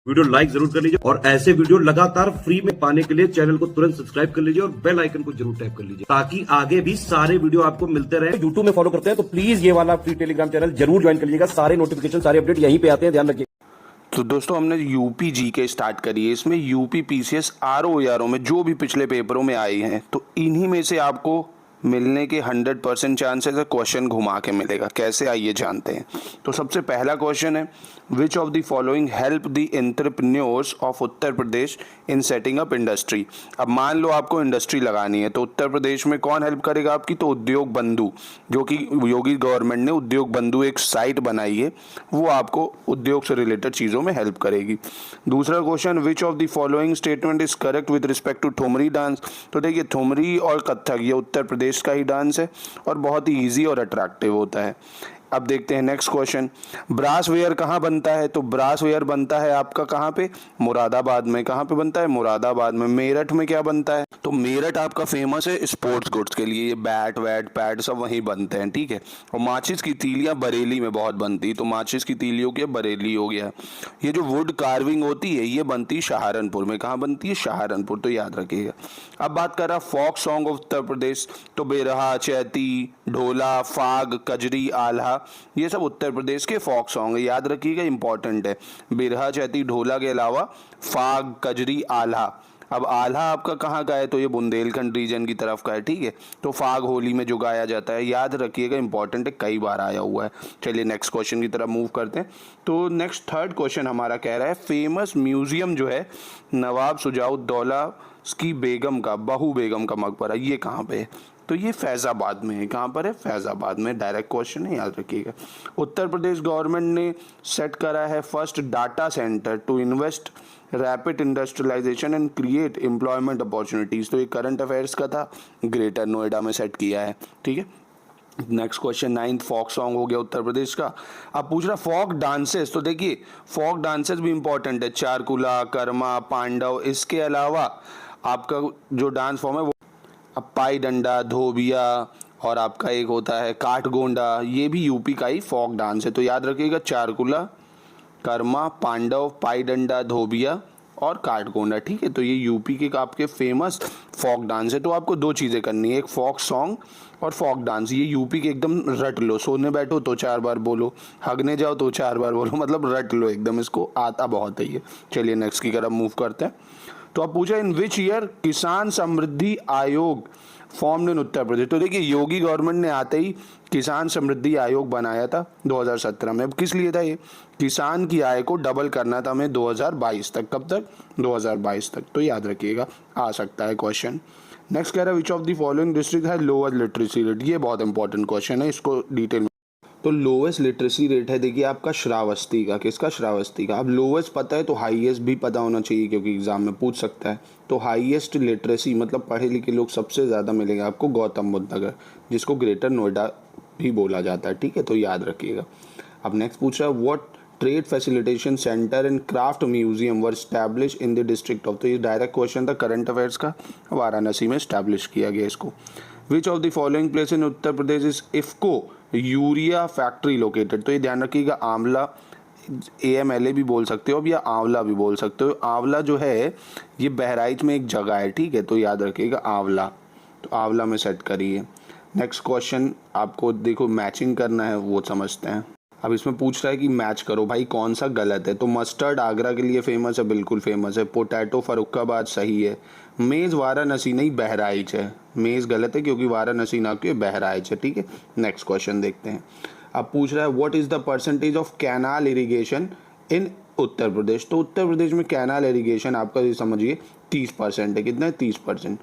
Video like जरूर कर लीजिए और ऐसे वीडियो लगातार फ्री में पाने के लिए चैनल को तुरंत सब्सक्राइब कर लीजिए और बेल आइकन को जरूर टैप कर लीजिए ताकि आगे भी सारे वीडियो आपको मिलते रहे। यूट्यूब में फॉलो करते हैं तो प्लीज ये वाला फ्री टेलीग्राम चैनल जरूर ज्वाइन कर लीजिएगा। सारे नोटिफिकेशन सारे अपडेट यहीं पे आते हैं, ध्यान रखिए। तो दोस्तों हमने यूपी जीके स्टार्ट करी है। इसमें यूपी पीसीएस आरओ में जो भी पिछले पेपरों में आई हैं तो इन्हीं में से आपको मिलने के 100% चांसेस है क्वेश्चन घुमा के मिलेगा। कैसे आइए जानते हैं। तो सबसे पहला क्वेश्चन है, विच of the following help the entrepreneurs of Uttar Pradesh in setting up industry. अब मान लो आपको इंडस्ट्री लगानी है तो उत्तर प्रदेश में कौन हेल्प करेगा आपकी, तो उद्योग बंधु, जो कि योगी गवर्नमेंट ने उद्योग बंधु एक साइट बनाई है, वो आपको उद्योग से रिलेटेड चीज़ों में हेल्प करेगी। दूसरा question, which of the following statement is correct with respect to thumri dance. तो देखिए ठुमरी और कथक ये उत्तर प्रदेश का ही डांस है और बहुत ही इजी और अट्रैक्टिव होता है। अब देखते हैं नेक्स्ट क्वेश्चन, ब्रास वेयर कहाँ बनता है। तो ब्रास वेयर बनता है आपका कहाँ पे, मुरादाबाद में। कहाँ पे बनता है, मुरादाबाद में। मेरठ में क्या बनता है, तो मेरठ आपका फेमस है स्पोर्ट्स गुड्स के लिए, ये बैट वैट पैड सब वहीं बनते हैं, ठीक है। और माचिस की तीलियां बरेली में बहुत बनती है, तो माचिस की तीलियों के बरेली हो गया। ये जो वुड कार्विंग होती है ये बनती है सहारनपुर में। कहाँ बनती है, सहारनपुर, तो याद रखिएगा। अब बात कर रहा folk song of Uttar Pradesh, तो बेरहा, चैती, ढोला, फाग, कजरी, आल्हा, ये सब उत्तर प्रदेश के फोक सॉन्ग है, याद रखिएगा, इंपॉर्टेंट है। बिरहा, चैती, ढोला के अलावा फाग, कजरी, आल्हा। अब आल्हा आपका कहाँ का है, तो ये बुंदेलखंड रीजन की तरफ का है, ठीक है। तो फाग होली में जो गाया जाता है, याद रखिएगा, इंपॉर्टेंट है, कई बार आया हुआ है। चलिए नेक्स्ट क्वेश्चन की तरफ मूव करते हैं। तो नेक्स्ट थर्ड क्वेश्चन हमारा कह रहा है, फेमस म्यूजियम जो है नवाब सुजाउद्दौला की बेगम का, बहू बेगम का मकबरा, ये कहाँ पे है, तो ये फैज़ाबाद में है। कहाँ पर है, फैज़ाबाद में। डायरेक्ट क्वेश्चन है, याद रखिएगा। उत्तर प्रदेश गवर्नमेंट ने सेट करा है first data centre to invest rapid industrialisation and create employment opportunities, तो ये करंट अफेयर्स का था, ग्रेटर नोएडा में सेट किया है, ठीक है। Next question, 9th folk song हो गया उत्तर प्रदेश का। अब पूछ रहा फोक डांसेस, तो देखिए फोक डांसेस भी इंपॉर्टेंट है, चारकुला, कर्मा, पांडव। इसके अलावा आपका जो डांस फॉर्म है वो अब पाई डंडा, धोबिया और आपका एक होता है काठगोंडा, ये भी यूपी का ही फोक डांस है। तो याद रखिएगा, चारकुला, कर्मा, पांडव, पाई डंडा, धोबिया और काठगोंडा, ठीक है। तो ये यूपी के आपके फेमस फोक डांस है। तो आपको दो चीज़ें करनी है, एक फोक सॉन्ग और फोक डांस, ये यूपी के एकदम रट लो। सोने बैठो तो 4 बार बोलो, हगने जाओ तो 4 बार बोलो, मतलब रट लो एकदम, इसको आता बहुत है ये। चलिए नेक्स्ट की तरफ मूव करते हैं। तो अब पूछा, इन विच ईयर किसान समृद्धि आयोग फॉर्म्ड इन उत्तर प्रदेश। तो देखिए योगी गवर्नमेंट ने आते ही किसान समृद्धि आयोग बनाया था 2017 में। अब किस लिए था ये, किसान की आय को डबल करना था हमें 2022 तक। कब तक, 2022 तक, तो याद रखिएगा, आ सकता है क्वेश्चन। नेक्स्ट कह रहा है, विच ऑफ द फॉलोइंग डिस्ट्रिक्ट है लोअर लिटरेसी रेट। ये बहुत इंपॉर्टेंट क्वेश्चन है, इसको डिटेल। तो लोवेस्ट लिटरेसी रेट है देखिए आपका श्रावस्ती का। किसका, श्रावस्ती का। अब लोवेस्ट पता है तो हाईएस्ट भी पता होना चाहिए, क्योंकि एग्जाम में पूछ सकता है। तो हाईएस्ट लिटरेसी मतलब पढ़े लिखे लोग सबसे ज़्यादा मिलेंगे आपको गौतम बुद्ध नगर, जिसको ग्रेटर नोएडा भी बोला जाता है, ठीक है, तो याद रखिएगा। अब नेक्स्ट पूछ रहा है, what trade facilitation centre and craft museum were establish in the district of. तो ये डायरेक्ट क्वेश्चन था करंट अफेयर्स का, वाराणसी में स्टैब्लिश किया गया इसको। विच of the following place in Uttar Pradesh is IFFCO urea factory located. तो ये ध्यान रखिएगा, आंवला, AMLA भी बोल सकते हो अब, या आंवला भी बोल सकते हो। आंवला जो है ये बहराइच में एक जगह है, ठीक है, तो याद रखिएगा आंवला, तो आंवला में सेट करिए। नेक्स्ट क्वेश्चन आपको देखो मैचिंग करना है, वो समझते हैं। अब इसमें पूछ रहा है कि मैच करो भाई कौन सा गलत है। तो मस्टर्ड आगरा के लिए फेमस है, बिल्कुल फेमस है। पोटैटो फरुखाबाद सही है। मेज़ वाराणसी नहीं, बहराइच है। मेज़ गलत है क्योंकि वाराणसी ना कि बहराइच है, ठीक है। नेक्स्ट क्वेश्चन देखते हैं। अब पूछ रहा है, what is the percentage of canal irrigation in Uttar Pradesh. तो उत्तर प्रदेश में कैनाल इरिगेशन आपका ये समझिए 30% है। कितना है, 30%।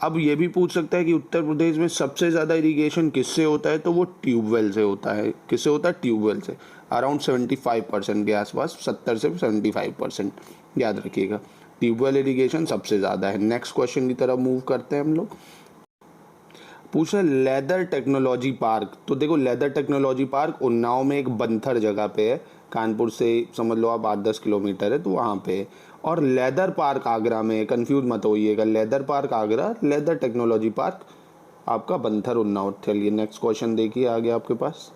अब ये भी पूछ सकता है कि उत्तर प्रदेश में सबसे ज़्यादा इरिगेशन किससे होता है, तो वो ट्यूबवेल से होता है। किससे होता है, ट्यूबवेल से। अराउंड 75% के आसपास, 70 से 75%, याद रखिएगा। ट्यूबवेल इरिगेशन सबसे ज़्यादा है। नेक्स्ट क्वेश्चन की तरफ मूव करते हैं हम लोग। पूछ रहे लेदर टेक्नोलॉजी पार्क। तो देखो लेदर टेक्नोलॉजी पार्क उन्नाव में एक बंथर जगह पे है, कानपुर से समझ लो आप 8-10 किलोमीटर है, तो वहाँ पे है। और लेदर पार्क आगरा में, कंफ्यूज मत होइएगा, leather park Agra, leather technology park आपका बंथर उन्नाव। चलिए नेक्स्ट क्वेश्चन देखिए आगे आपके पास।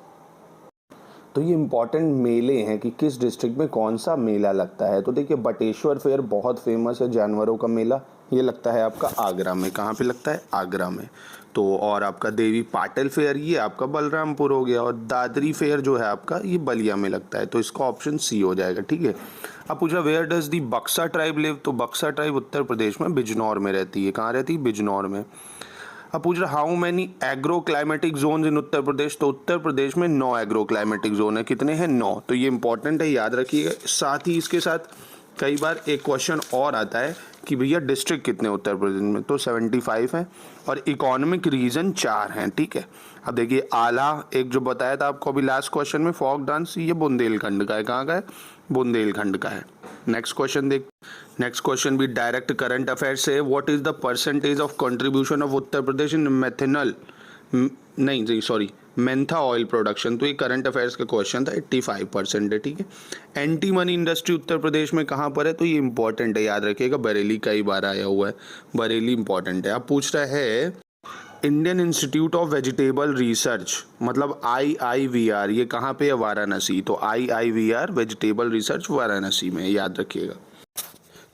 तो ये इम्पॉर्टेंट मेले हैं कि किस डिस्ट्रिक्ट में कौन सा मेला लगता है। तो देखिए बटेश्वर फेयर बहुत फेमस है जानवरों का मेला, ये लगता है आपका आगरा में। कहाँ पे लगता है? आगरा में। तो और आपका देवी पाटिल फेयर ये आपका बलरामपुर हो गया, और दादरी फेयर जो है आपका ये बलिया में लगता है। तो इसका ऑप्शन सी हो जाएगा, ठीक है। अब पूछा वेयर डज दी बक्सा ट्राइब लिव, तो बक्सा ट्राइब उत्तर प्रदेश में बिजनौर में रहती है। कहाँ रहती है? बिजनौर में। अब पूछ रहा how many agro climatic zone in Uttar Pradesh, तो उत्तर प्रदेश में 9 एग्रो क्लाइमेटिक जोन है। कितने हैं? 9। तो ये इंपॉर्टेंट है, याद रखिएगा। साथ ही इसके साथ कई बार एक क्वेश्चन और आता है कि भैया डिस्ट्रिक्ट कितने उत्तर प्रदेश में, तो 75 हैं और इकोनॉमिक रीजन 4 हैं, ठीक है। अब देखिए आला एक जो बताया था आपको अभी लास्ट क्वेश्चन में, फोक डांस, ये बुंदेलखंड का है। कहाँ का है? बुंदेलखंड का है। नेक्स्ट क्वेश्चन देख, नेक्स्ट क्वेश्चन भी डायरेक्ट करंट अफेयर से, what is the percentage of contribution of Uttar Pradesh in methanol, नहीं जी सॉरी मेंथा ऑयल प्रोडक्शन। तो ये करंट अफेयर्स का क्वेश्चन था, 85% है, ठीक है। एंटी मनी इंडस्ट्री उत्तर प्रदेश में कहाँ पर है, तो ये इंपॉर्टेंट है, याद रखिएगा। बरेली कई बार आया हुआ है, बरेली इंपॉर्टेंट है। अब पूछ रहा है Indian institute of vegetable research, मतलब IIVR, ये कहाँ पे है? वाराणसी। तो IIVR वेजिटेबल रिसर्च वाराणसी में, याद रखिएगा।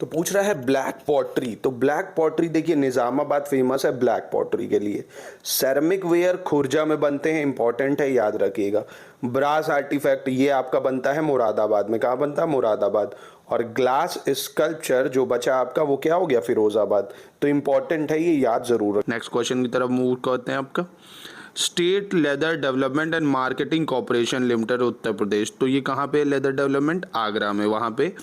तो पूछ रहा है ब्लैक पॉटरी, तो ब्लैक पॉटरी देखिए निजामाबाद फेमस है ब्लैक पॉटरी के लिए। सेरेमिक वेयर खुर्जा में बनते हैं, इंपॉर्टेंट है, याद रखिएगा। ब्रास आर्टिफैक्ट ये आपका बनता है मुरादाबाद में। कहाँ बनता है? मुरादाबाद। और ग्लास स्कल्पचर जो बचा आपका वो क्या हो गया? फिरोजाबाद। तो इंपॉर्टेंट है, ये याद जरूर। नेक्स्ट क्वेश्चन की तरफ मूव करते हैं आपका। State leather development and marketing corporation limited Uttar Pradesh, तो ये कहाँ पे? लेदर डेवलपमेंट आगरा में, वहाँ पे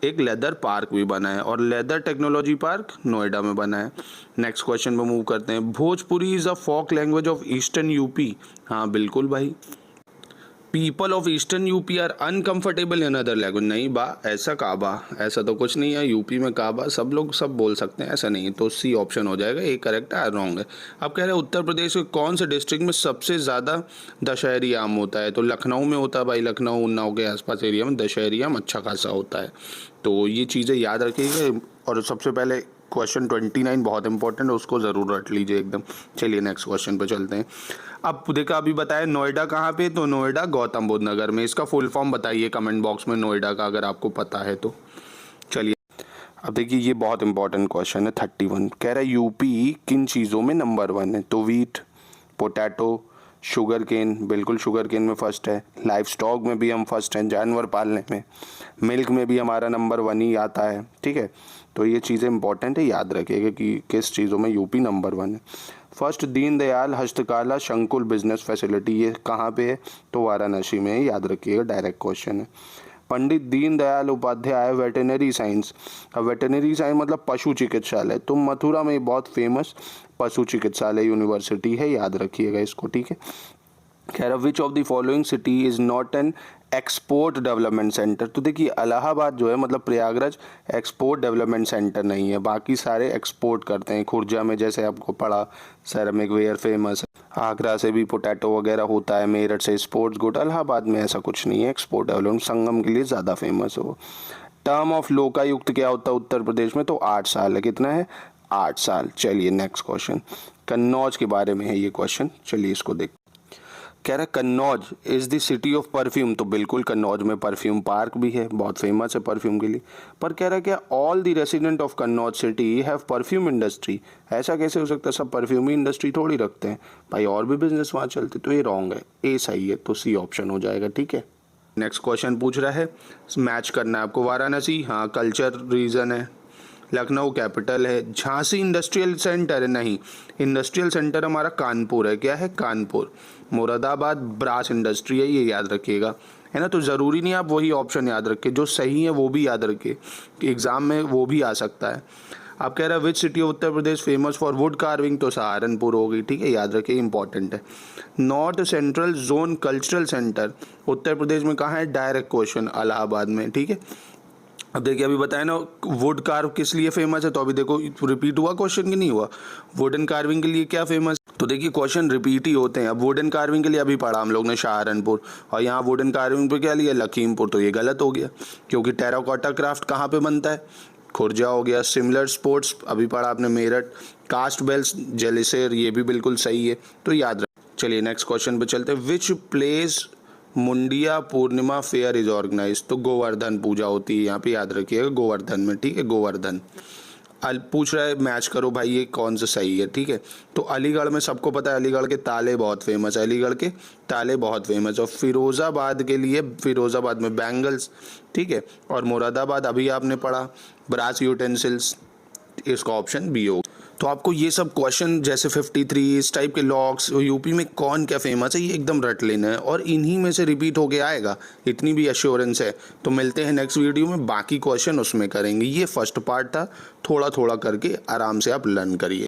एक लेदर पार्क भी बना है, और लेदर टेक्नोलॉजी पार्क नोएडा में बना है। नेक्स्ट क्वेश्चन पे मूव करते हैं। Bhojpuri is a folk language of eastern UP, हाँ बिल्कुल भाई। People of eastern UP are uncomfortable in other language, नहीं बा, ऐसा काबा, ऐसा तो कुछ नहीं है। यूपी में काबा सब लोग सब बोल सकते हैं, ऐसा नहीं है। तो सी ऑप्शन हो जाएगा, एक करेक्ट है, रॉन्ग है। अब कह रहे हैं उत्तर प्रदेश के कौन से डिस्ट्रिक्ट में सबसे ज़्यादा दशहरी आम होता है, तो लखनऊ में होता है भाई। लखनऊ उन्नाव के आसपास एरिया में दशहरी आम अच्छा खासा होता है। तो ये चीज़ें याद रखिएगा। और सबसे पहले क्वेश्चन 29 बहुत इंपॉर्टेंट है, उसको ज़रूर रट लीजिए एकदम। चलिए नेक्स्ट क्वेश्चन पे चलते हैं। अब देखा अभी बताया नोएडा कहाँ पे, तो नोएडा गौतम बुद्ध नगर में। इसका फुल फॉर्म बताइए कमेंट बॉक्स में नोएडा का, अगर आपको पता है तो। चलिए अब देखिए ये बहुत इंपॉर्टेंट क्वेश्चन है 31। कह रहा है यूपी किन चीज़ों में नंबर 1 है, तो वीट, पोटैटो, शुगर केन, बिल्कुल शुगर केन में फर्स्ट है। लाइफ स्टॉक में भी हम फर्स्ट हैं, जानवर पालने में। मिल्क में भी हमारा नंबर 1 ही आता है, ठीक है। तो ये चीज़ें इंपॉर्टेंट है, याद रखिएगा कि किस चीज़ों में यूपी नंबर 1 है। फर्स्ट दीनदयाल हस्तकला संकुल बिजनेस फैसिलिटी, ये कहाँ पे है, तो वाराणसी में है, याद रखिएगा, डायरेक्ट क्वेश्चन है। पंडित दीनदयाल उपाध्याय वेटरनरी साइंस, अब वेटरनरी साइंस मतलब पशु चिकित्सालय, तो मथुरा में बहुत फेमस पशु चिकित्सालय यूनिवर्सिटी है, याद रखिएगा इसको, ठीक है। कह रहा विच of the following city is not an export development centre, तो देखिए इलाहाबाद जो है मतलब प्रयागराज एक्सपोर्ट डेवलपमेंट सेंटर नहीं है, बाकी सारे एक्सपोर्ट करते हैं। खुर्जा में जैसे आपको पढ़ा सेरेमिक वेयर फेमस है, आगरा से भी पोटैटो वगैरह होता है, मेरठ से स्पोर्ट्स गुड, इलाहाबाद में ऐसा कुछ नहीं है एक्सपोर्ट डेवलपमेंट, संगम के लिए ज़्यादा फेमस हो। टर्म ऑफ लोकायुक्त क्या होता है उत्तर प्रदेश में, तो 8 साल है। कितना है? 8 साल। चलिए नेक्स्ट क्वेश्चन, कन्नौज के बारे में है ये क्वेश्चन, चलिए इसको देख। कह रहा है Kannauj is the city of perfume, तो बिल्कुल कन्नौज में परफ्यूम पार्क भी है, बहुत फेमस है परफ्यूम के लिए। पर कह रहा है क्या all the resident of Kannauj city have perfume industry, ऐसा कैसे हो सकता है, सब परफ्यूम ही इंडस्ट्री थोड़ी रखते हैं भाई, और भी बिजनेस वहाँ चलते। तो ये रॉन्ग है, ए सही है, तो सी ऑप्शन हो जाएगा, ठीक है। नेक्स्ट क्वेश्चन पूछ रहा है, मैच करना है आपको। वाराणसी, हाँ कल्चर रीजन है। लखनऊ कैपिटल है। झांसी इंडस्ट्रियल सेंटर है, नहीं, इंडस्ट्रियल सेंटर हमारा कानपुर है। क्या है? कानपुर। मुरादाबाद ब्रास इंडस्ट्री है, ये याद रखिएगा, है ना। तो ज़रूरी नहीं आप वही ऑप्शन याद रखें, जो सही है वो भी याद रखें, एग्ज़ाम में वो भी आ सकता है। आप कह रहे हैं which city of Uttar Pradesh famous for wood carving, तो सहारनपुर होगी, ठीक है, याद रखिए, इंपॉर्टेंट है। North central zone cultural centre Uttar Pradesh में कहाँ है, डायरेक्ट क्वेश्चन, इलाहाबाद में, ठीक है। अब देखिए अभी बताया ना वुड कार्व किस लिए फेमस है, तो अभी देखो रिपीट हुआ क्वेश्चन कि नहीं हुआ, वुडन कार्विंग के लिए क्या फेमस, तो देखिए क्वेश्चन रिपीट ही होते हैं। अब वुडन कार्विंग के लिए अभी पढ़ा हम लोग ने सहारनपुर, और यहाँ वुडन कार्विंग पे क्या लिया, लखीमपुर, तो ये गलत हो गया, क्योंकि टेराकोटा क्राफ्ट कहाँ पे बनता है, खुर्जा हो गया। सिमिलर स्पोर्ट्स अभी पढ़ा आपने मेरठ। कास्ट बेल्स जैसलमेर, ये भी बिल्कुल सही है, तो याद रख। चलिए नेक्स्ट क्वेश्चन पे चलते हैं। Which place Mundia Purnima fair is organise, तो गोवर्धन पूजा होती है यहाँ पे, याद रखिएगा गोवर्धन में, ठीक है, गोवर्धन। पूछ रहा है मैच करो भाई ये कौन सा सही है, ठीक है। तो अलीगढ़ में सबको पता है अलीगढ़ के ताले बहुत फेमस है, अलीगढ़ के ताले बहुत फेमस है। और फिरोज़ाबाद के लिए फिरोज़ाबाद में बैंगल्स, ठीक है। और मुरादाबाद अभी आपने पढ़ा ब्रास यूटेंसिल्स, इसका ऑप्शन बी होगा। तो आपको ये सब क्वेश्चन जैसे 53 इस टाइप के लॉक्स, यूपी में कौन क्या फेमस है ये एकदम रट लेना है और इन्हीं में से रिपीट होके आएगा, इतनी भी एश्योरेंस है। तो मिलते हैं नेक्स्ट वीडियो में, बाकी क्वेश्चन उसमें करेंगे। ये फर्स्ट पार्ट था, थोड़ा थोड़ा करके आराम से आप लर्न करिए।